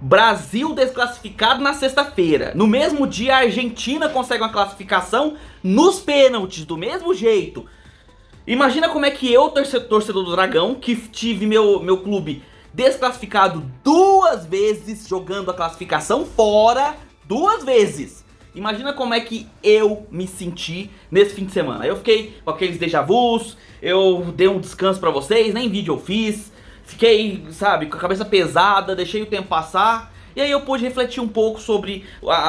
Brasil desclassificado na sexta-feira. No mesmo dia a Argentina consegue uma classificação nos pênaltis, do mesmo jeito. Imagina como é que eu, torcedor do Dragão, que tive meu clube desclassificado 2 vezes, jogando a classificação fora 2 vezes. Imagina como é que eu me senti nesse fim de semana. Eu fiquei com aqueles déjà vus, eu dei um descanso pra vocês, nem vídeo eu fiz. Fiquei, sabe, com a cabeça pesada, deixei o tempo passar. E aí eu pude refletir um pouco sobre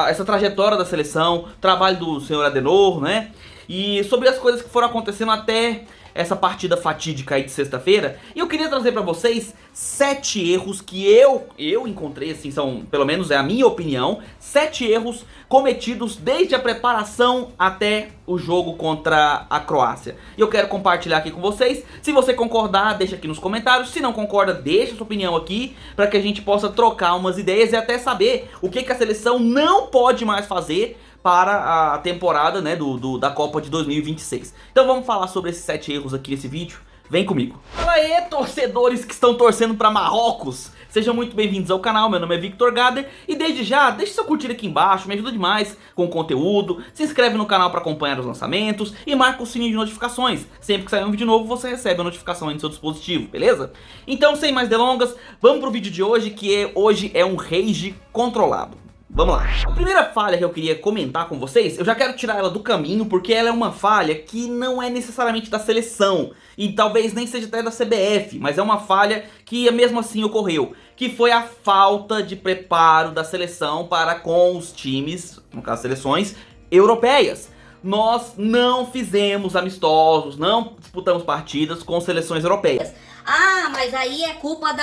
essa trajetória da seleção, o trabalho do senhor Adenor, né? E sobre as coisas que foram acontecendo até essa partida fatídica aí de sexta-feira. E eu queria trazer pra vocês 7 erros que eu encontrei, assim, são, pelo menos é a minha opinião, 7 erros cometidos desde a preparação até o jogo contra a Croácia. E eu quero compartilhar aqui com vocês. Se você concordar, deixa aqui nos comentários. Se não concorda, deixa sua opinião aqui, para que a gente possa trocar umas ideias e até saber o que a seleção não pode mais fazer para a temporada, né, da Copa de 2026. Então vamos falar sobre esses 7 erros aqui nesse vídeo. Vem comigo. Fala aí, torcedores que estão torcendo para Marrocos. Sejam muito bem-vindos ao canal, meu nome é Victor Gader. E desde já, deixe seu curtir aqui embaixo, me ajuda demais com o conteúdo. Se inscreve no canal para acompanhar os lançamentos e marca o sininho de notificações. Sempre que sair um vídeo novo, você recebe a notificação aí no seu dispositivo, beleza? Então, sem mais delongas, vamos pro vídeo de hoje, que hoje é um rage controlado. Vamos lá. A primeira falha que eu queria comentar com vocês, eu já quero tirar ela do caminho, porque ela é uma falha que não é necessariamente da seleção, e talvez nem seja até da CBF, mas é uma falha que mesmo assim ocorreu, que foi a falta de preparo da seleção para com os times, no caso seleções, europeias. Nós não fizemos amistosos, não disputamos partidas com seleções europeias. Ah, mas aí é culpa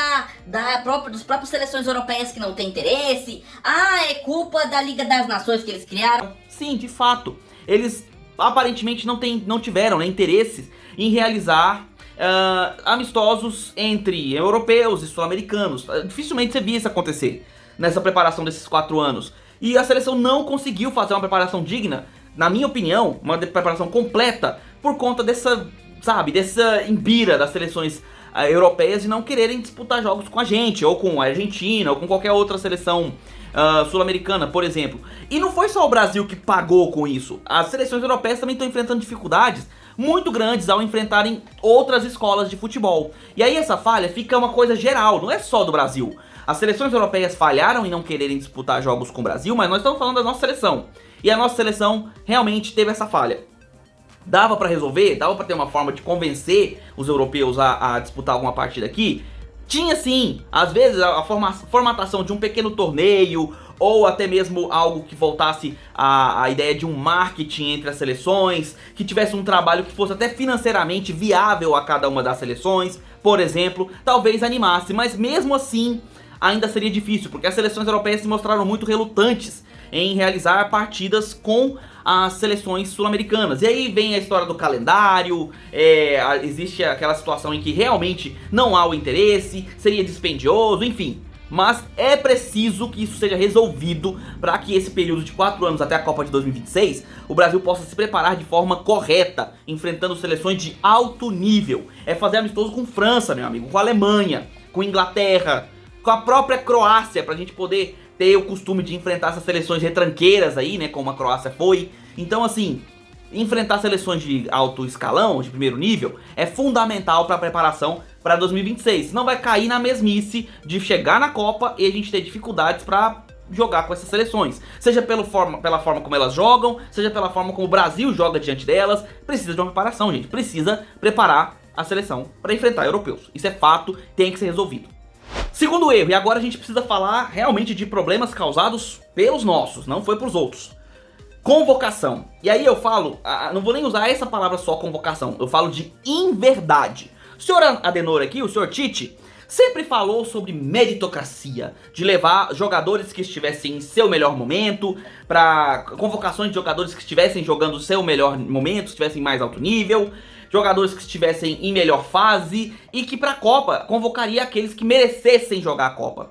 dos próprios seleções europeias que não tem interesse. Ah, é culpa da Liga das Nações que eles criaram. Sim, de fato. Eles aparentemente não tiveram, né, interesse em realizar amistosos entre europeus e sul-americanos. Dificilmente você via isso acontecer nessa preparação desses 4 anos. E a seleção não conseguiu fazer uma preparação digna, na minha opinião, uma preparação completa, por conta dessa, sabe, dessa imbira das seleções europeias e não quererem disputar jogos com a gente, ou com a Argentina, ou com qualquer outra seleção sul-americana, por exemplo. E não foi só o Brasil que pagou com isso. As seleções europeias também estão enfrentando dificuldades muito grandes ao enfrentarem outras escolas de futebol. E aí essa falha fica uma coisa geral, não é só do Brasil. As seleções europeias falharam em não quererem disputar jogos com o Brasil, mas nós estamos falando da nossa seleção. E a nossa seleção realmente teve essa falha. Dava pra resolver? Dava pra ter uma forma de convencer os europeus a disputar alguma partida aqui? Tinha sim. Às vezes a formatação de um pequeno torneio, ou até mesmo algo que voltasse a ideia de um marketing entre as seleções, que tivesse um trabalho que fosse até financeiramente viável a cada uma das seleções, por exemplo, talvez animasse. Mas mesmo assim ainda seria difícil, porque as seleções europeias se mostraram muito relutantes em realizar partidas com as seleções sul-americanas. E aí vem a história do calendário, existe aquela situação em que realmente não há o interesse, seria dispendioso, enfim. Mas é preciso que isso seja resolvido para que esse período de 4 anos até a Copa de 2026, o Brasil possa se preparar de forma correta, enfrentando seleções de alto nível. É fazer amistoso com França, meu amigo, com a Alemanha, com a Inglaterra, com a própria Croácia, pra gente poder ter o costume de enfrentar essas seleções retranqueiras aí, né, como a Croácia foi. Então, assim, enfrentar seleções de alto escalão, de primeiro nível, é fundamental para a preparação para 2026. Senão vai cair na mesmice de chegar na Copa e a gente ter dificuldades para jogar com essas seleções. Seja pela forma como elas jogam, seja pela forma como o Brasil joga diante delas. Precisa de uma preparação, gente. Precisa preparar a seleção para enfrentar europeus. Isso é fato, tem que ser resolvido. Segundo erro, e agora a gente precisa falar realmente de problemas causados pelos nossos, não foi pros outros. Convocação. E aí eu falo, não vou nem usar essa palavra só, convocação, eu falo de inverdade. O senhor Adenor aqui, o senhor Tite, sempre falou sobre meritocracia, de levar jogadores que estivessem em seu melhor momento, para convocações de jogadores que estivessem jogando o seu melhor momento, estivessem em mais alto nível, jogadores que estivessem em melhor fase e que pra Copa convocaria aqueles que merecessem jogar a Copa.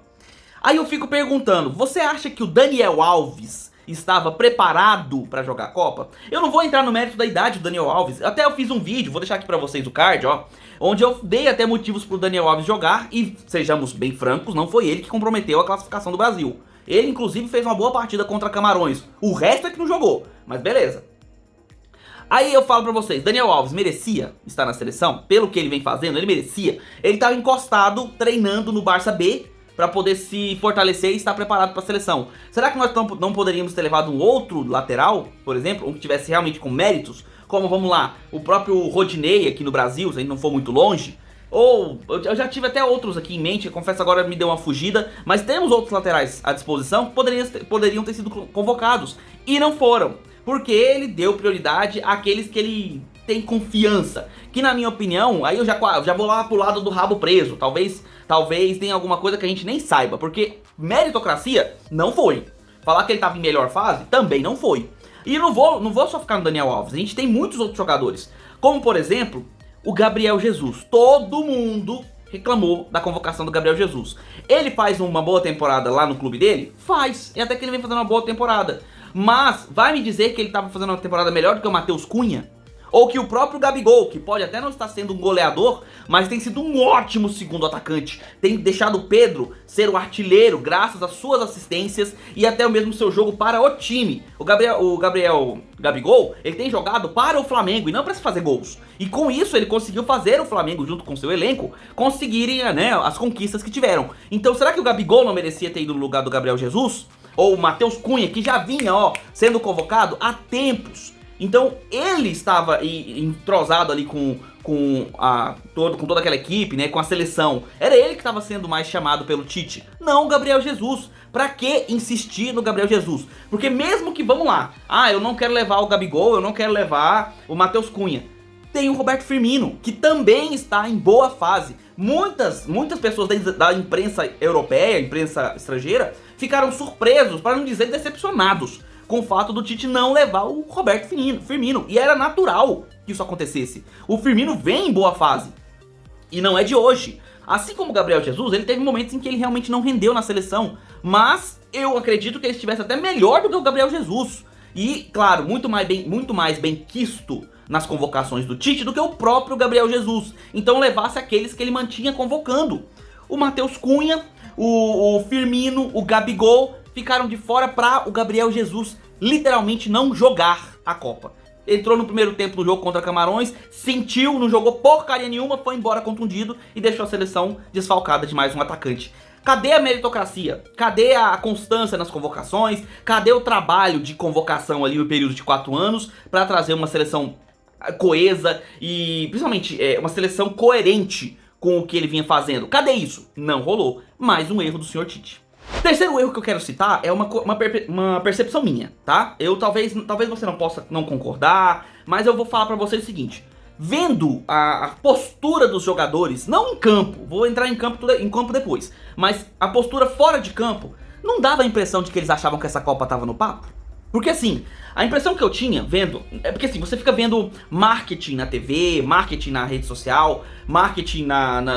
Aí eu fico perguntando, você acha que o Daniel Alves estava preparado para jogar a Copa? Eu não vou entrar no mérito da idade do Daniel Alves. Até eu fiz um vídeo, vou deixar aqui para vocês o card, ó, onde eu dei até motivos pro Daniel Alves jogar e, sejamos bem francos, não foi ele que comprometeu a classificação do Brasil. Ele, inclusive, fez uma boa partida contra Camarões. O resto é que não jogou, mas beleza. Aí eu falo pra vocês, Daniel Alves merecia estar na seleção? Pelo que ele vem fazendo, ele merecia. Ele tava encostado, treinando no Barça B, pra poder se fortalecer e estar preparado pra seleção. Será que nós não poderíamos ter levado um outro lateral, por exemplo, um que tivesse realmente com méritos? Como, vamos lá, o próprio Rodinei aqui no Brasil, se a gente não for muito longe. Ou, eu já tive até outros aqui em mente, confesso agora me deu uma fugida, mas temos outros laterais à disposição que poderiam ter sido convocados. E não foram, porque ele deu prioridade àqueles que ele tem confiança. Que na minha opinião, aí eu já vou lá pro lado do rabo preso, talvez tenha alguma coisa que a gente nem saiba, porque meritocracia não foi. Falar que ele tava em melhor fase, também não foi. E não vou só ficar no Daniel Alves, a gente tem muitos outros jogadores, como por exemplo, o Gabriel Jesus. Todo mundo reclamou da convocação do Gabriel Jesus. Ele faz uma boa temporada lá no clube dele? Faz, e até que ele vem fazendo uma boa temporada. Mas vai me dizer que ele tava fazendo uma temporada melhor do que o Matheus Cunha? Ou que o próprio Gabigol, que pode até não estar sendo um goleador, mas tem sido um ótimo segundo atacante. Tem deixado o Pedro ser o artilheiro graças às suas assistências e até o mesmo seu jogo para o time. O Gabigol, ele tem jogado para o Flamengo e não para se fazer gols. E com isso ele conseguiu fazer o Flamengo, junto com seu elenco, conseguirem, né, as conquistas que tiveram. Então será que o Gabigol não merecia ter ido no lugar do Gabriel Jesus? Ou o Matheus Cunha, que já vinha, sendo convocado há tempos? Então ele estava entrosado ali com toda aquela equipe, né, com a seleção. Era ele que estava sendo mais chamado pelo Tite, não o Gabriel Jesus. Pra que insistir no Gabriel Jesus? Porque mesmo que, vamos lá, eu não quero levar o Gabigol, eu não quero levar o Matheus Cunha, tem o Roberto Firmino, que também está em boa fase. Muitas pessoas da imprensa europeia, imprensa estrangeira, ficaram surpresos, para não dizer decepcionados, com o fato do Tite não levar o Roberto Firmino. E era natural que isso acontecesse. O Firmino vem em boa fase. E não é de hoje. Assim como o Gabriel Jesus, ele teve momentos em que ele realmente não rendeu na seleção. Mas eu acredito que ele estivesse até melhor do que o Gabriel Jesus. E, claro, muito mais bem quisto nas convocações do Tite do que o próprio Gabriel Jesus. Então levasse aqueles que ele mantinha convocando. O Matheus Cunha, o Firmino, o Gabigol ficaram de fora para o Gabriel Jesus literalmente não jogar a Copa. Entrou no primeiro tempo do jogo contra Camarões, sentiu, não jogou porcaria nenhuma, foi embora contundido e deixou a seleção desfalcada de mais um atacante. Cadê a meritocracia? Cadê a constância nas convocações? Cadê o trabalho de convocação ali no período de 4 anos para trazer uma seleção coesa e principalmente uma seleção coerente com o que ele vinha fazendo? Cadê isso? Não rolou. Mais um erro do Sr. Tite. Terceiro erro que eu quero citar é uma percepção minha, tá? Talvez você não possa não concordar, mas eu vou falar pra você o seguinte. Vendo a postura dos jogadores, não em campo, vou entrar em campo depois, mas a postura fora de campo, não dava a impressão de que eles achavam que essa Copa tava no papo? Porque assim, a impressão que eu tinha vendo, porque assim, você fica vendo marketing na TV, marketing na rede social, marketing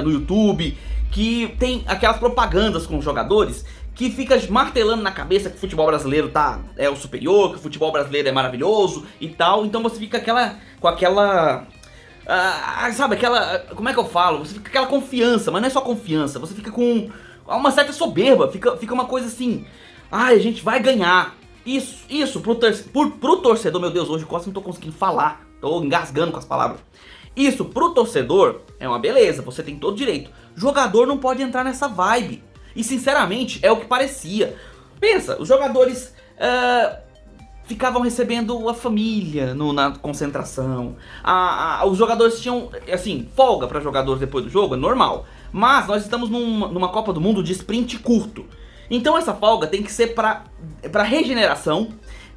no YouTube, que tem aquelas propagandas com os jogadores, que fica martelando na cabeça que o futebol brasileiro é o superior, que o futebol brasileiro é maravilhoso e tal. Então você fica com aquela... sabe, aquela... Como é que eu falo? Você fica com aquela confiança, mas não é só confiança. Você fica com uma certa soberba, fica uma coisa assim... a gente vai ganhar. Isso pro torcedor... Meu Deus, hoje quase não tô conseguindo falar. Tô engasgando com as palavras. Isso pro torcedor é uma beleza, você tem todo direito. Jogador não pode entrar nessa vibe. E sinceramente é o que parecia. Pensa, os jogadores ficavam recebendo a família na concentração. Os jogadores tinham, assim, folga para jogadores depois do jogo, é normal. Mas nós estamos numa Copa do Mundo de sprint curto. Então essa folga tem que ser para regeneração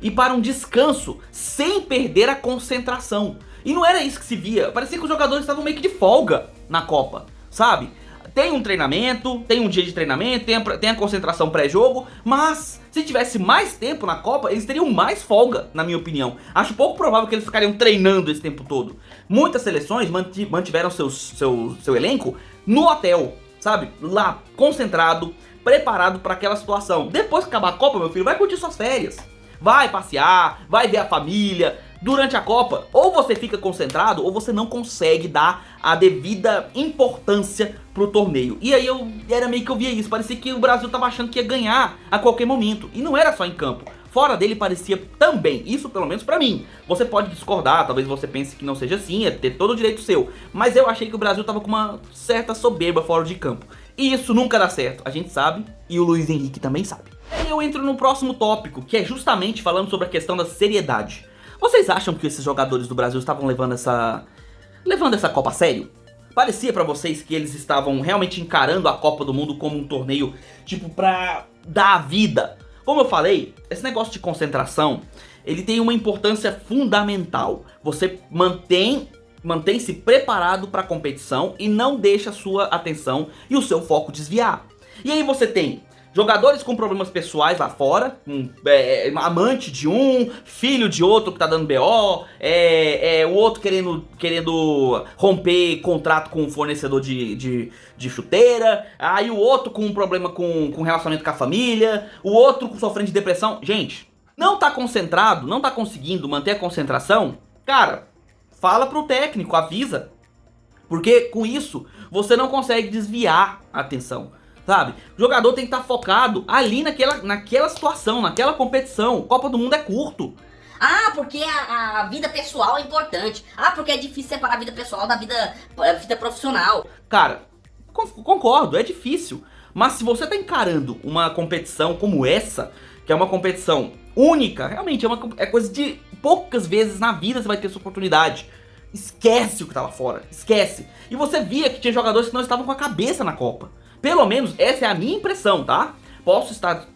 e para um descanso sem perder a concentração. E não era isso que se via. Parecia que os jogadores estavam meio que de folga na Copa, sabe? Tem um treinamento, tem um dia de treinamento, tem a concentração pré-jogo, mas se tivesse mais tempo na Copa, eles teriam mais folga, na minha opinião. Acho pouco provável que eles ficariam treinando esse tempo todo. Muitas seleções mantiveram seu elenco no hotel, sabe? Lá, concentrado, preparado para aquela situação. Depois que acabar a Copa, meu filho, vai curtir suas férias. vai passear, vai ver a família. Durante a Copa, ou você fica concentrado, ou você não consegue dar a devida importância pro torneio. E aí era meio que eu via isso, parecia que o Brasil tava achando que ia ganhar a qualquer momento. E não era só em campo. Fora dele parecia também, isso pelo menos pra mim. Você pode discordar, talvez você pense que não seja assim, é ter todo o direito seu. Mas eu achei que o Brasil tava com uma certa soberba fora de campo. E isso nunca dá certo, a gente sabe, e o Luiz Henrique também sabe. Aí eu entro no próximo tópico, que é justamente falando sobre a questão da seriedade. Vocês acham que esses jogadores do Brasil estavam levando essa Copa a sério? Parecia pra vocês que eles estavam realmente encarando a Copa do Mundo como um torneio, tipo, pra dar a vida? Como eu falei, esse negócio de concentração, ele tem uma importância fundamental. Você mantém-se preparado pra competição e não deixa a sua atenção e o seu foco desviar. E aí você tem jogadores com problemas pessoais lá fora, amante de um, filho de outro que tá dando BO, o outro querendo romper contrato com um fornecedor de chuteira, aí o outro com um problema com relacionamento com a família, o outro sofrendo de depressão. Gente, não tá concentrado, não tá conseguindo manter a concentração, cara, fala pro técnico, avisa, porque com isso você não consegue desviar a atenção. Sabe? O jogador tem que estar focado ali naquela situação, naquela competição. Copa do Mundo é curto. Ah, porque a vida pessoal é importante. Ah, porque é difícil separar a vida pessoal da vida profissional. Cara, concordo, é difícil. Mas se você tá encarando uma competição como essa, que é uma competição única, realmente é coisa de poucas vezes na vida você vai ter essa oportunidade. Esquece o que tá lá fora, esquece. E você via que tinha jogadores que não estavam com a cabeça na Copa. Pelo menos essa é a minha impressão, tá? Posso estar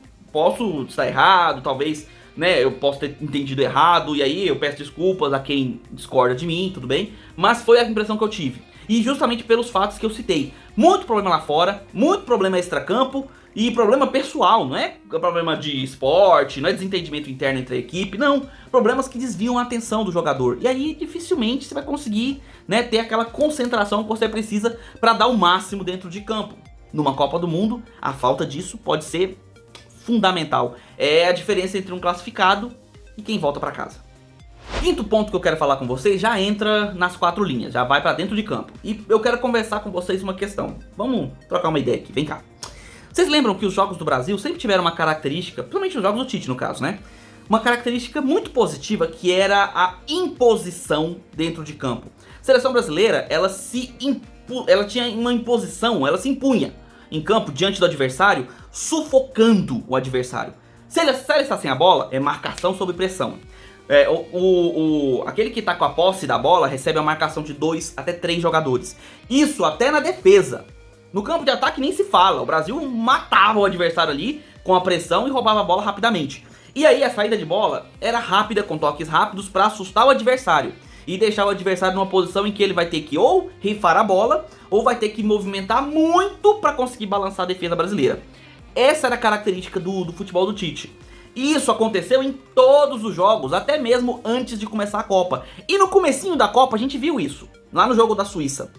errado, talvez, né, eu posso ter entendido errado, e aí eu peço desculpas a quem discorda de mim, tudo bem? Mas foi a impressão que eu tive. E justamente pelos fatos que eu citei. Muito problema lá fora, muito problema extracampo e problema pessoal, não é problema de esporte, não é desentendimento interno entre a equipe, não. Problemas que desviam a atenção do jogador. E aí dificilmente você vai conseguir, né, ter aquela concentração que você precisa para dar o máximo dentro de campo. Numa Copa do Mundo, a falta disso pode ser fundamental. É a diferença entre um classificado e quem volta para casa. Quinto ponto que eu quero falar com vocês já entra nas 4 linhas, já vai para dentro de campo. E eu quero conversar com vocês uma questão. Vamos trocar uma ideia aqui, vem cá. Vocês lembram que os jogos do Brasil sempre tiveram uma característica, principalmente os jogos do Tite no caso, né? Uma característica muito positiva que era a imposição dentro de campo. A seleção brasileira, ela tinha uma imposição, ela se impunha em campo diante do adversário, sufocando o adversário. Se ele está sem a bola, é marcação sob pressão. Aquele que está com a posse da bola recebe a marcação de 2 até 3 jogadores. Isso até na defesa. No campo de ataque nem se fala. O Brasil matava o adversário ali com a pressão e roubava a bola rapidamente. E aí a saída de bola era rápida, com toques rápidos para assustar o adversário e deixar o adversário numa posição em que ele vai ter que ou rifar a bola ou vai ter que movimentar muito para conseguir balançar a defesa brasileira. Essa era a característica do futebol do Tite. E isso aconteceu em todos os jogos, até mesmo antes de começar a Copa. E no comecinho da Copa a gente viu isso, lá no jogo da Suíça.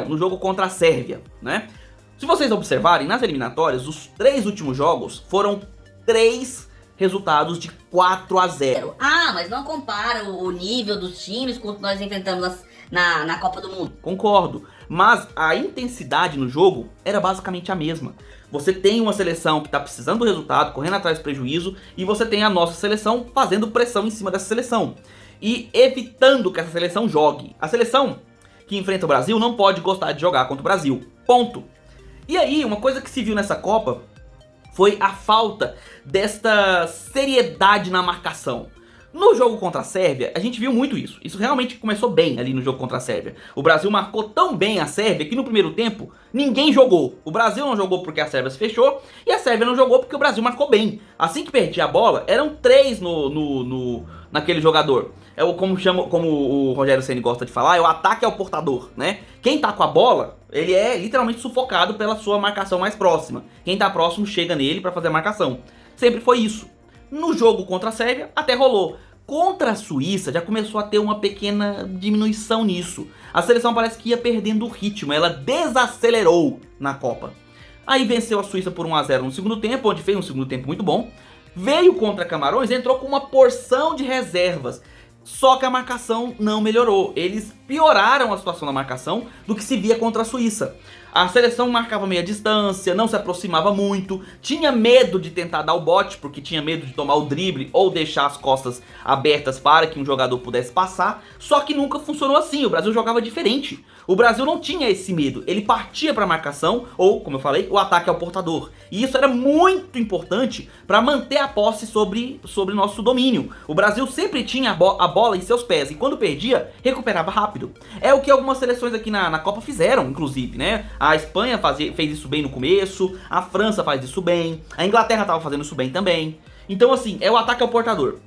No jogo contra a Sérvia, né? Se vocês observarem, nas eliminatórias, os 3 últimos jogos foram 3 resultados de 4-0. Ah, mas não compara o nível dos times com o que nós enfrentamos na Copa do Mundo. Concordo, mas a intensidade no jogo era basicamente a mesma. Você tem uma seleção que está precisando do resultado, correndo atrás do prejuízo, e você tem a nossa seleção fazendo pressão em cima dessa seleção e evitando que essa seleção jogue. A seleção que enfrenta o Brasil não pode gostar de jogar contra o Brasil, ponto. E aí, uma coisa que se viu nessa Copa foi a falta desta seriedade na marcação. No jogo contra a Sérvia, a gente viu muito isso. Isso realmente começou bem ali no jogo contra a Sérvia. O Brasil marcou tão bem a Sérvia que no primeiro tempo ninguém jogou. O Brasil não jogou porque a Sérvia se fechou e a Sérvia não jogou porque o Brasil marcou bem. Assim que perdia a bola, eram 3 naquele jogador. Como o Rogério Ceni gosta de falar, é o ataque ao portador, né? Quem tá com a bola, ele é literalmente sufocado pela sua marcação mais próxima. Quem tá próximo chega nele pra fazer a marcação. Sempre foi isso. No jogo contra a Sérvia, até rolou. Contra a Suíça, já começou a ter uma pequena diminuição nisso. A seleção parece que ia perdendo o ritmo, ela desacelerou na Copa. Aí venceu a Suíça por 1-0 no segundo tempo, onde fez um segundo tempo muito bom. Veio contra Camarões, entrou com uma porção de reservas. Só que a marcação não melhorou. Eles pioraram a situação da marcação do que se via contra a Suíça. A seleção marcava meia distância, não se aproximava muito, tinha medo de tentar dar o bote, porque tinha medo de tomar o drible ou deixar as costas abertas para que um jogador pudesse passar. Só que nunca funcionou assim, o Brasil jogava diferente. O Brasil não tinha esse medo, ele partia para a marcação ou, como eu falei, o ataque ao portador. E isso era muito importante para manter a posse sobre nosso domínio. O Brasil sempre tinha a bola em seus pés e quando perdia, recuperava rápido. É o que algumas seleções aqui na Copa fizeram, inclusive, né? A Espanha fez isso bem no começo, a França faz isso bem, a Inglaterra estava fazendo isso bem também. Então assim, é o ataque ao portador.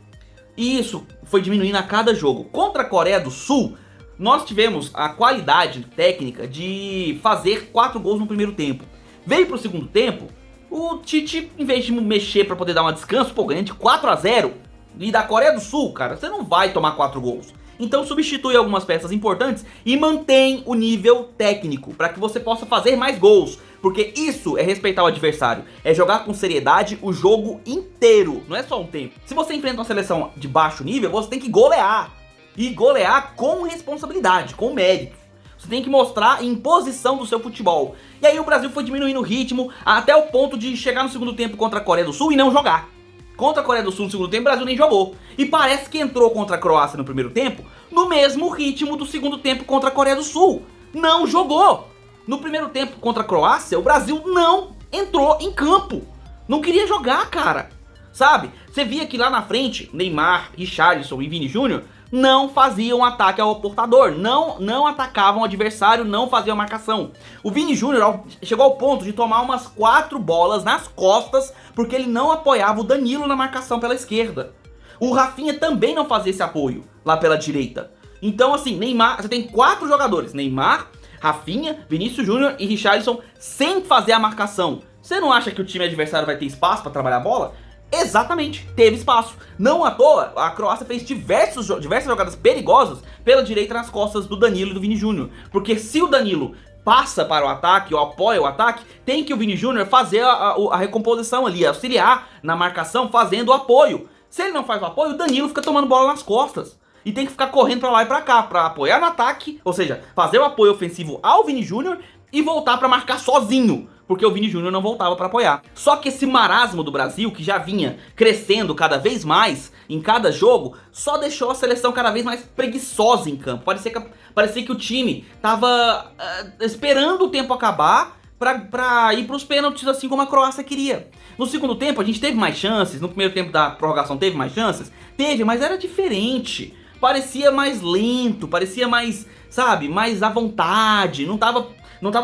E isso foi diminuindo a cada jogo. Contra a Coreia do Sul, nós tivemos a qualidade técnica de fazer 4 gols no primeiro tempo. Veio pro segundo tempo, o Tite, em vez de mexer para poder dar um descanso, pô, ganhando de 4-0, e da Coreia do Sul, cara, você não vai tomar 4 gols. Então substitui algumas peças importantes e mantém o nível técnico para que você possa fazer mais gols. Porque isso é respeitar o adversário, é jogar com seriedade o jogo inteiro, não é só um tempo. Se você enfrenta uma seleção de baixo nível, você tem que golear. E golear com responsabilidade, com mérito. Você tem que mostrar a imposição do seu futebol. E aí o Brasil foi diminuindo o ritmo até o ponto de chegar no segundo tempo contra a Coreia do Sul e não jogar. Contra a Coreia do Sul no segundo tempo, o Brasil nem jogou. E parece que entrou contra a Croácia no primeiro tempo no mesmo ritmo do segundo tempo contra a Coreia do Sul. Não jogou. No primeiro tempo contra a Croácia, o Brasil não entrou em campo. Não queria jogar, cara. Sabe? Você via que lá na frente, Neymar, Richarlison e Vini Júnior não faziam ataque ao portador, não atacavam o adversário, não faziam marcação. O Vini Júnior chegou ao ponto de tomar umas 4 bolas nas costas porque ele não apoiava o Danilo na marcação pela esquerda. O Rafinha também não fazia esse apoio lá pela direita. Então assim, Neymar, você tem 4 jogadores, Neymar, Rafinha, Vinícius Júnior e Richarlison sem fazer a marcação. Você não acha que o time adversário vai ter espaço para trabalhar a bola? Exatamente, teve espaço. Não à toa, a Croácia fez diversas jogadas perigosas pela direita nas costas do Danilo e do Vini Júnior. Porque se o Danilo passa para o ataque ou apoia o ataque, tem que o Vini Júnior fazer a recomposição ali, auxiliar na marcação fazendo o apoio. Se ele não faz o apoio, o Danilo fica tomando bola nas costas. E tem que ficar correndo pra lá e pra cá, pra apoiar no ataque, ou seja, fazer o apoio ofensivo ao Vini Júnior e voltar pra marcar sozinho, porque o Vini Júnior não voltava pra apoiar. Só que esse marasmo do Brasil, que já vinha crescendo cada vez mais em cada jogo, só deixou a seleção cada vez mais preguiçosa em campo. Parecia que o time tava esperando o tempo acabar pra ir pros pênaltis, assim como a Croácia queria. No segundo tempo a gente teve mais chances, no primeiro tempo da prorrogação teve mais chances? Teve, mas era diferente. Parecia mais lento, parecia mais, sabe, mais à vontade, não tava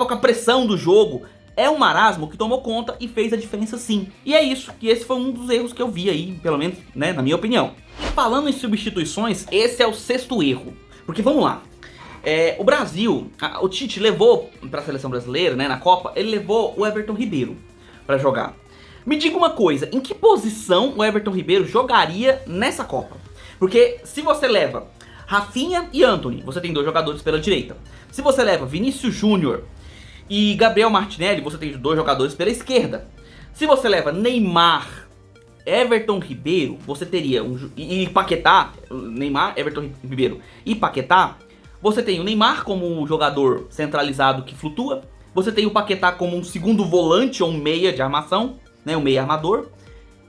com a pressão do jogo. É um marasmo que tomou conta e fez a diferença sim. E é isso, que esse foi um dos erros que eu vi aí, pelo menos, né, na minha opinião. E falando em substituições, esse é o 6º erro. Porque vamos lá, o Brasil, o Tite levou para a seleção brasileira, né, na Copa, ele levou o Everton Ribeiro para jogar. Me diga uma coisa, em que posição o Everton Ribeiro jogaria nessa Copa? Porque se você leva Rafinha e Antony, você tem 2 jogadores pela direita. Se você leva Vinícius Júnior e Gabriel Martinelli, você tem 2 jogadores pela esquerda. Se você leva Neymar, Everton Ribeiro, você teria e Paquetá, Neymar, Everton Ribeiro e Paquetá, você tem o Neymar como um jogador centralizado que flutua, você tem o Paquetá como um segundo volante ou um meia de armação, né, um meia armador,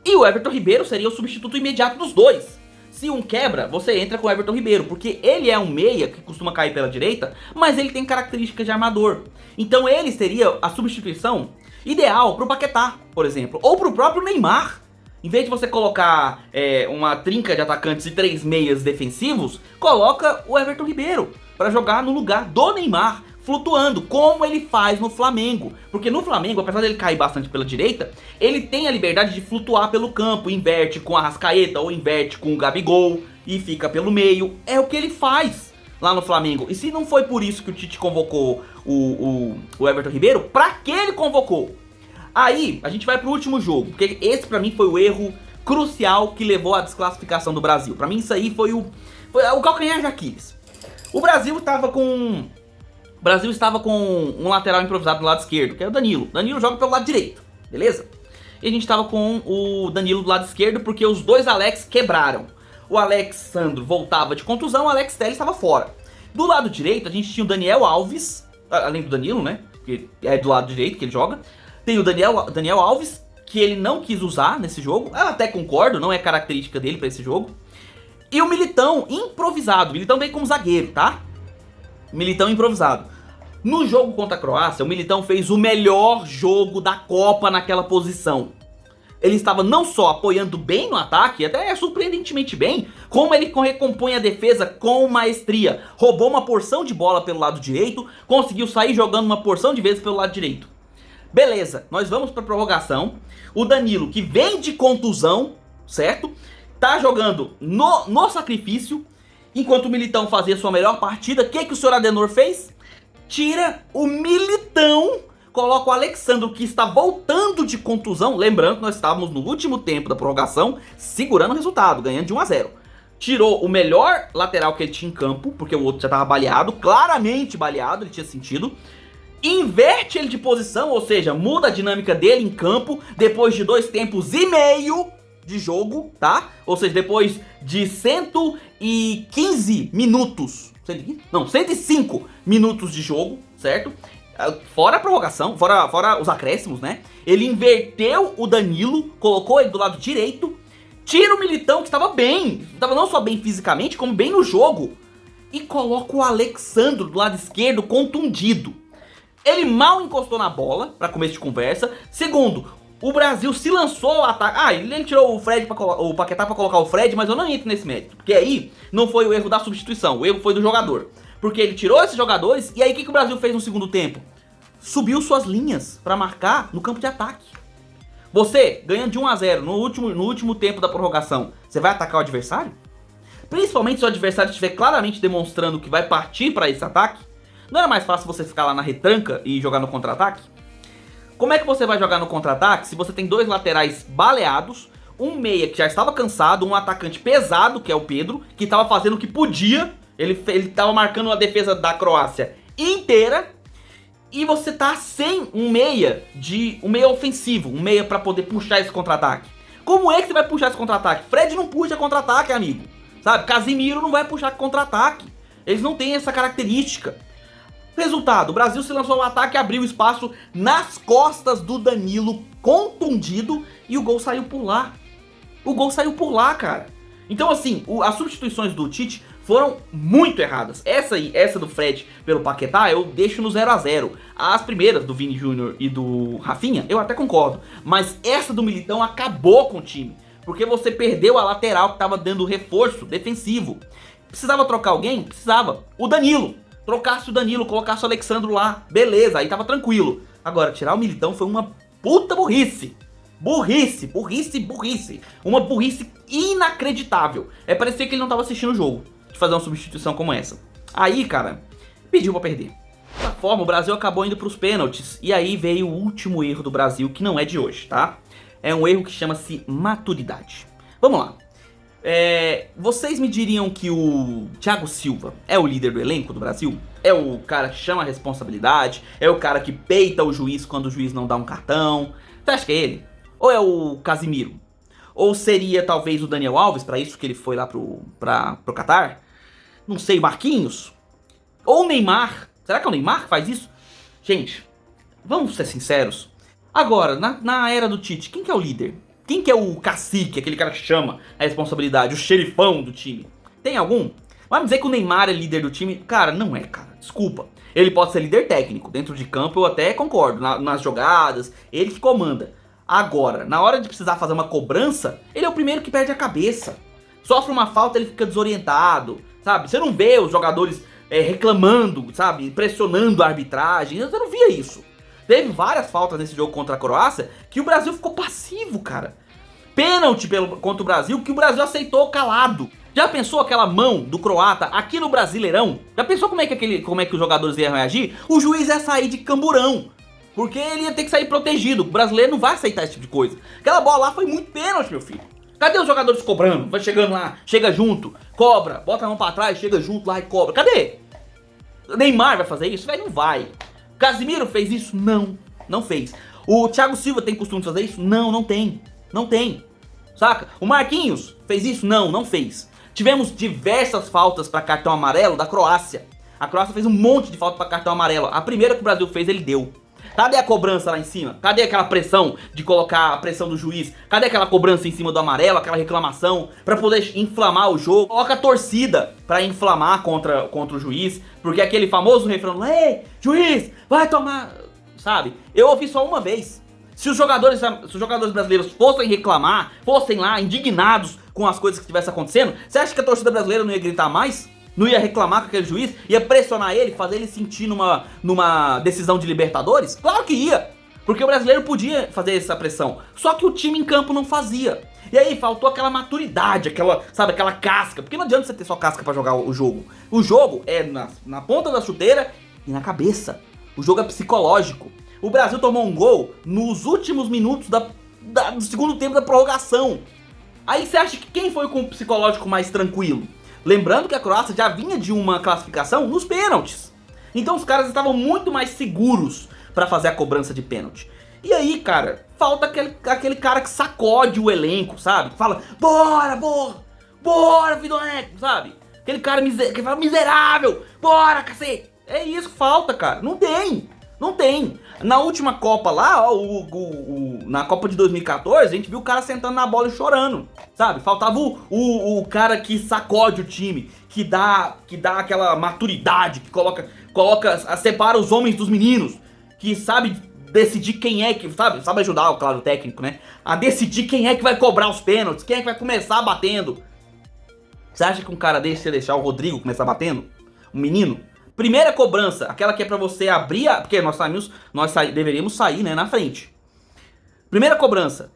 e o Everton Ribeiro seria o substituto imediato dos 2. Se um quebra, você entra com o Everton Ribeiro, porque ele é um meia que costuma cair pela direita, mas ele tem características de armador. Então ele seria a substituição ideal pro Paquetá, por exemplo, ou pro próprio Neymar. Em vez de você colocar uma trinca de atacantes e 3 meias defensivos, coloca o Everton Ribeiro para jogar no lugar do Neymar, flutuando, como ele faz no Flamengo. Porque no Flamengo, apesar dele cair bastante pela direita, ele tem a liberdade de flutuar pelo campo, inverte com a Arrascaeta ou inverte com o Gabigol e fica pelo meio. É o que ele faz lá no Flamengo. E se não foi por isso que o Tite convocou o Everton Ribeiro, pra que ele convocou? Aí, a gente vai pro último jogo, porque esse pra mim foi o erro crucial que levou à desclassificação do Brasil. Pra mim isso aí foi o calcanhar de Aquiles. O Brasil estava com um lateral improvisado no lado esquerdo, que é o Danilo. Danilo joga pelo lado direito, beleza? e a gente tava com o Danilo do lado esquerdo, porque os dois Alex quebraram. O Alexandro voltava de contusão, o Alex Telles estava fora. Do lado direito, a gente tinha o Daniel Alves, além do Danilo, né? Que é do lado direito que ele joga. Tem o Daniel Alves, que ele não quis usar nesse jogo. Eu até concordo, não é característica dele pra esse jogo. E o Militão improvisado. O Militão veio como zagueiro, tá? Militão improvisado. No jogo contra a Croácia, o Militão fez o melhor jogo da Copa naquela posição. Ele estava não só apoiando bem no ataque, até surpreendentemente bem, como ele recompõe a defesa com maestria. Roubou uma porção de bola pelo lado direito, conseguiu sair jogando uma porção de vezes pelo lado direito. Beleza, nós vamos para prorrogação. O Danilo, que vem de contusão, certo? Tá jogando no sacrifício, enquanto o Militão fazia sua melhor partida. O que o senhor Adenor fez? Tira o Militão, coloca o Alexandro, que está voltando de contusão. Lembrando que nós estávamos no último tempo da prorrogação, segurando o resultado, ganhando de 1-0. Tirou o melhor lateral que ele tinha em campo, porque o outro já estava baleado, claramente baleado, ele tinha sentido. Inverte ele de posição, ou seja, muda a dinâmica dele em campo, depois de 2 tempos e meio de jogo, tá? Ou seja, depois de 115 minutos, 105 minutos de jogo, certo? Fora a prorrogação, fora os acréscimos, né? Ele inverteu o Danilo, colocou ele do lado direito, tira o Militão, que estava bem, estava não só bem fisicamente, como bem no jogo, e coloca o Alexandro do lado esquerdo contundido. Ele mal encostou na bola, para começo de conversa. Segundo, o Brasil se lançou ao ataque. Ele tirou o Paquetá para colocar o Fred, mas eu não entro nesse mérito, porque aí não foi o erro da substituição, o erro foi do jogador. Porque ele tirou esses jogadores, e aí o que o Brasil fez no segundo tempo? Subiu suas linhas para marcar no campo de ataque. Você, ganhando de 1-0 no último tempo da prorrogação, você vai atacar o adversário? Principalmente se o adversário estiver claramente demonstrando que vai partir para esse ataque. Não era mais fácil você ficar lá na retranca e jogar no contra-ataque? Como é que você vai jogar no contra-ataque se você tem 2 laterais baleados, um meia que já estava cansado, um atacante pesado, que é o Pedro, que estava fazendo o que podia, ele estava marcando a defesa da Croácia inteira, e você tá sem um meia ofensivo, um meia para poder puxar esse contra-ataque. Como é que você vai puxar esse contra-ataque? Fred não puxa contra-ataque, amigo. Sabe? Casimiro não vai puxar contra-ataque. Eles não têm essa característica. Resultado, o Brasil se lançou ao ataque, abriu espaço nas costas do Danilo, contundido, e o gol saiu por lá. O gol saiu por lá, cara. Então assim, as substituições do Tite foram muito erradas. Essa do Fred pelo Paquetá, eu deixo no 0-0. As primeiras do Vini Júnior e do Rafinha, eu até concordo. Mas essa do Militão acabou com o time, porque você perdeu a lateral que estava dando reforço defensivo. Precisava trocar alguém? Precisava. O Danilo. Trocasse o Danilo, colocasse o Alexandro lá, beleza, aí tava tranquilo. Agora, tirar o Militão foi uma puta burrice. Burrice. Uma burrice inacreditável. É parecer que ele não tava assistindo o jogo, de fazer uma substituição como essa. Aí, cara, pediu pra perder. Dessa forma, o Brasil acabou indo pros pênaltis. E aí veio o último erro do Brasil, que não é de hoje, tá? É um erro que chama-se maturidade. Vamos lá. Vocês me diriam que o Thiago Silva é o líder do elenco do Brasil? É o cara que chama a responsabilidade? É o cara que peita o juiz quando o juiz não dá um cartão? Você acha que é ele? Ou é o Casimiro? Ou seria talvez o Daniel Alves, pra isso que ele foi lá pro Catar? Não sei, Marquinhos? Ou o Neymar? Será que é o Neymar que faz isso? Gente, vamos ser sinceros. Agora, na era do Tite, quem que é o líder? Quem que é o cacique, aquele cara que chama a responsabilidade, o xerifão do time? Tem algum? Vai me dizer que o Neymar é líder do time? Cara, não é, cara. Desculpa. Ele pode ser líder técnico. Dentro de campo eu até concordo. Nas jogadas, ele que comanda. Agora, na hora de precisar fazer uma cobrança, ele é o primeiro que perde a cabeça. Sofre uma falta, ele fica desorientado, sabe? Você não vê os jogadores reclamando, sabe? Pressionando a arbitragem. Você não via isso. Teve várias faltas nesse jogo contra a Croácia que o Brasil ficou passivo, cara. Pênalti contra o Brasil que o Brasil aceitou calado. Já pensou aquela mão do croata aqui no Brasileirão? Já pensou como é que os jogadores iam reagir? O juiz ia sair de camburão, porque ele ia ter que sair protegido. O brasileiro não vai aceitar esse tipo de coisa. Aquela bola lá foi muito pênalti, meu filho. Cadê os jogadores cobrando? Vai chegando lá, chega junto, cobra, bota a mão pra trás, chega junto lá e cobra. Cadê? O Neymar vai fazer isso? Velho, não vai. Casimiro fez isso? Não fez. O Thiago Silva tem costume de fazer isso? Não, não tem. Não tem. Saca? O Marquinhos fez isso? Não, não fez. Tivemos diversas faltas pra cartão amarelo da Croácia. A Croácia fez um monte de falta pra cartão amarelo. A primeira que o Brasil fez, ele deu. Cadê a cobrança lá em cima? Cadê aquela pressão de colocar a pressão do juiz? Cadê aquela cobrança em cima do amarelo, aquela reclamação pra poder inflamar o jogo? Coloca a torcida pra inflamar contra o juiz, porque aquele famoso refrão, ei, juiz, vai tomar, sabe? Eu ouvi só uma vez. Se os jogadores brasileiros fossem reclamar, fossem lá indignados com as coisas que estivessem acontecendo, você acha que a torcida brasileira não ia gritar mais? Não ia reclamar com aquele juiz? Ia pressionar ele, fazer ele sentir numa decisão de Libertadores? Claro que ia! Porque o brasileiro podia fazer essa pressão. Só que o time em campo não fazia. E aí faltou aquela maturidade, aquela casca. Porque não adianta você ter só casca pra jogar o jogo. O jogo é na ponta da chuteira e na cabeça. O jogo é psicológico. O Brasil tomou um gol nos últimos minutos do segundo tempo da prorrogação. Aí você acha que quem foi com o psicológico mais tranquilo? Lembrando que a Croácia já vinha de uma classificação nos pênaltis. Então os caras estavam muito mais seguros pra fazer a cobrança de pênalti. E aí, cara, falta aquele cara que sacode o elenco, sabe? Que fala, bora, Vidoneco, sabe? Aquele cara que fala, miserável, bora, cacete. É isso que falta, cara. Não tem. Na última Copa lá, ó, na Copa de 2014, a gente viu o cara sentando na bola e chorando, sabe? Faltava o cara que sacode o time, que dá aquela maturidade, que separa os homens dos meninos, que sabe decidir quem é que, sabe ajudar, claro, o técnico, né? A decidir quem é que vai cobrar os pênaltis, quem é que vai começar batendo. Você acha que um cara desse ia deixar o Rodrigo começar batendo? Um menino? Primeira cobrança, aquela que é pra você abrir, porque nós deveríamos sair, né, na frente. Primeira cobrança,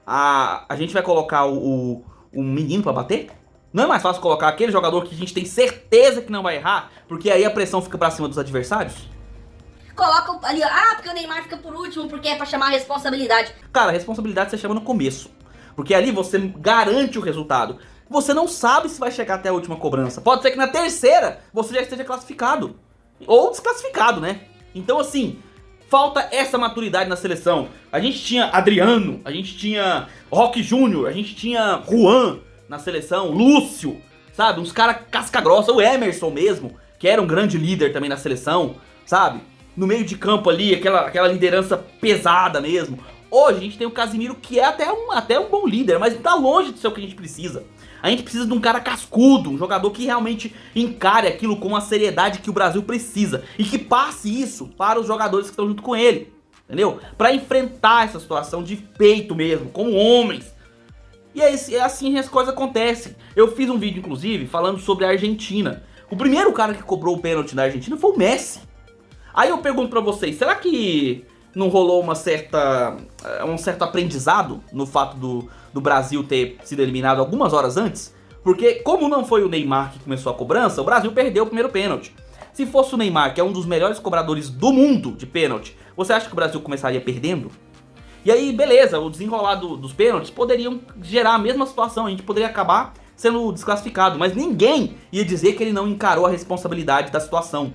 a gente vai colocar o menino pra bater? Não é mais fácil colocar aquele jogador que a gente tem certeza que não vai errar, porque aí a pressão fica pra cima dos adversários? Coloca ali, porque o Neymar fica por último, porque é pra chamar a responsabilidade. Cara, a responsabilidade você chama no começo, porque ali você garante o resultado. Você não sabe se vai chegar até a última cobrança. Pode ser que na terceira você já esteja classificado. Ou desclassificado, né? Então assim, falta essa maturidade na seleção. A gente tinha Adriano, a gente tinha Roque Júnior, a gente tinha Juan na seleção, Lúcio, sabe? Uns caras casca grossa, o Emerson mesmo, que era um grande líder também na seleção, sabe? No meio de campo ali, aquela liderança pesada mesmo. Hoje a gente tem o Casimiro, que é até um bom líder, mas tá longe de ser o que a gente precisa. A gente precisa de um cara cascudo, um jogador que realmente encare aquilo com a seriedade que o Brasil precisa. E que passe isso para os jogadores que estão junto com ele, entendeu? Pra enfrentar essa situação de peito mesmo, como homens. E é assim que as coisas acontecem. Eu fiz um vídeo, inclusive, falando sobre a Argentina. O primeiro cara que cobrou o pênalti na Argentina foi o Messi. Aí eu pergunto pra vocês, será que não rolou um certo aprendizado no fato do Brasil ter sido eliminado algumas horas antes? Porque como não foi o Neymar que começou a cobrança, o Brasil perdeu o primeiro pênalti. Se fosse o Neymar, que é um dos melhores cobradores do mundo de pênalti, você acha que o Brasil começaria perdendo? E aí, beleza, o desenrolar dos pênaltis poderiam gerar a mesma situação, a gente poderia acabar sendo desclassificado, mas ninguém ia dizer que ele não encarou a responsabilidade da situação.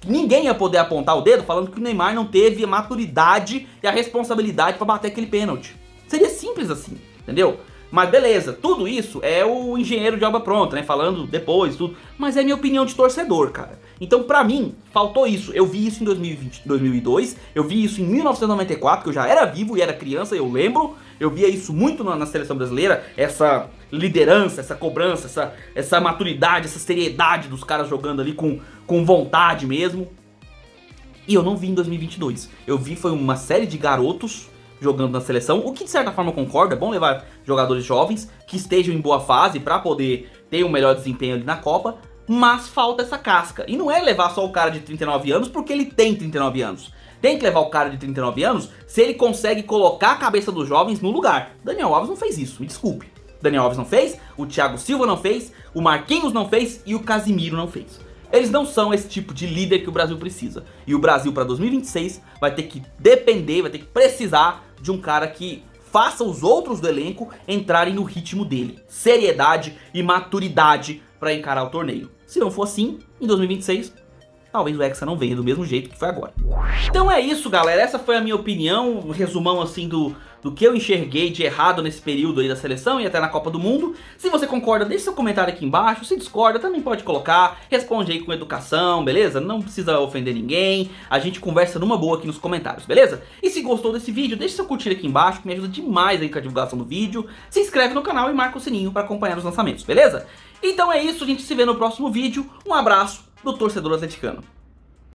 Ninguém ia poder apontar o dedo falando que o Neymar não teve a maturidade e a responsabilidade pra bater aquele pênalti. Seria simples assim, entendeu? Mas beleza, tudo isso é o engenheiro de obra pronta, né? Falando depois, tudo. Mas é minha opinião de torcedor, cara. Então pra mim, faltou isso. Eu vi isso em 2002, eu vi isso em 1994, que eu já era vivo e era criança, eu lembro. Eu via isso muito na seleção brasileira, essa liderança, essa cobrança, essa maturidade, essa seriedade dos caras jogando ali com vontade mesmo. E eu não vi em 2022. Eu vi foi uma série de garotos jogando na seleção, o que de certa forma eu concordo, é bom levar jogadores jovens que estejam em boa fase pra poder ter um melhor desempenho ali na Copa, mas falta essa casca. E não é levar só o cara de 39 anos porque ele tem 39 anos. Tem que levar o cara de 39 anos se ele consegue colocar a cabeça dos jovens no lugar. Daniel Alves não fez isso, me desculpe. Daniel Alves não fez, o Thiago Silva não fez, o Marquinhos não fez e o Casimiro não fez. Eles não são esse tipo de líder que o Brasil precisa. E o Brasil para 2026 vai ter que depender, vai ter que precisar de um cara que faça os outros do elenco entrarem no ritmo dele. Seriedade e maturidade para encarar o torneio. Se não for assim, em 2026, talvez o Hexa não venha do mesmo jeito que foi agora. Então é isso, galera, essa foi a minha opinião, um resumão assim do que eu enxerguei de errado nesse período aí da seleção e até na Copa do Mundo. Se você concorda, deixe seu comentário aqui embaixo. Se discorda, também pode colocar, responde aí com educação, beleza? Não precisa ofender ninguém, a gente conversa numa boa aqui nos comentários, beleza? E se gostou desse vídeo, deixe seu curtir aqui embaixo, que me ajuda demais aí com a divulgação do vídeo. Se inscreve no canal e marca o sininho para acompanhar os lançamentos, beleza? Então é isso, a gente se vê no próximo vídeo. Um abraço do torcedor atleticano.